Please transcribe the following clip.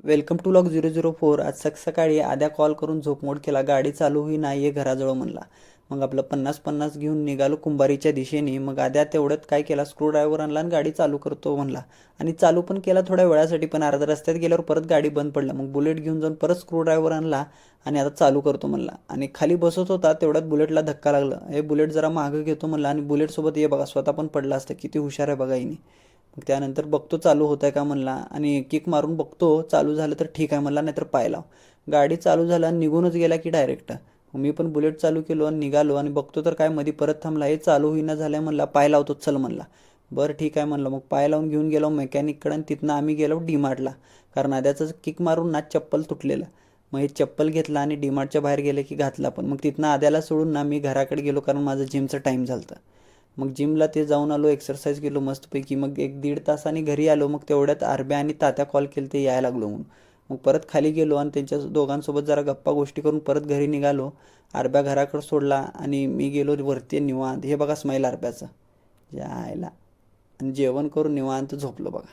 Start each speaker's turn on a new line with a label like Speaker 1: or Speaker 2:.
Speaker 1: Welcome to log 004. आज सकाळी आद्या call करून झोपमोड केला. गाडी चालू होई नाही आहे घराजवळ म्हणला. मग आपलं 50-50 घेऊन निघालो कुंभारीच्या दिशेने. मग आद्या तेवढ्यात काय केला, स्क्रूड्रायव्हर आणला आणि गाडी चालू करतो म्हणला. आणि चालू पण केला थोड्या वेळासाठी, पण अर्ध्या रस्त्यात गेल्यावर परत गाडी बंद पडला. मग बुलेट घेऊन जाऊन परत स्क्रूड्रायव्हर आणला आणि आता चालू करतो म्हणला. आणि खाली बसत होता तेवढ्यात बुलेटला धक्का लागला. हे बुलेट जरा मागं घेतो म्हणला आणि बुलेटसोबत ये बघा स्वतः पण पडला असतं. किती हुशार आहे बघा हिने. मग त्यानंतर बघतो चालू होत आहे का म्हणला आणि किक मारून बघतो चालू झालं तर ठीक आहे म्हणला, नाहीतर पाय लाव. गाडी चालू झाला आणि निघूनच गेला की डायरेक्ट. मी पण बुलेट चालू केलो आणि निघालो आणि बघतो तर काय मध्ये परत थांबला. हे चालू होईना झालंय म्हणला, पाय लावतो चल म्हणला. बरं ठीक आहे म्हणलं. मग पाय लावून घेऊन गेलो मेकॅनिककडं आणि तिथनं आम्ही गेलो डीमार्टला. कारण आद्याचं किक मारून ना चप्पल तुटलेलं. मग हे चप्पल घेतला आणि डीमार्टच्या बाहेर गेले की घातला पण. मग तिथनं आद्याला सोडून ना मी घराकडे गेलो, कारण माझं जिमचं टाईम झालं होतं. मग जिमला ते जाऊन आलो, एक्सरसाइज केलो मस्तपैकी. मग 1-1.5 तासाने घरी आलो. मग तेवढ्यात आरब्या आणि तात्या कॉल केले ते यायला लागलो म्हणून. मग परत खाली गेलो आणि त्यांच्या दोघांसोबत जरा गप्पा गोष्टी करून परत घरी निघालो. आरब्या घराकडे सोडला आणि मी गेलो वरती निवांत. हे बघा स्माईल आरब्याचं यायला. आणि जेवण करून निवांत झोपलो बघा.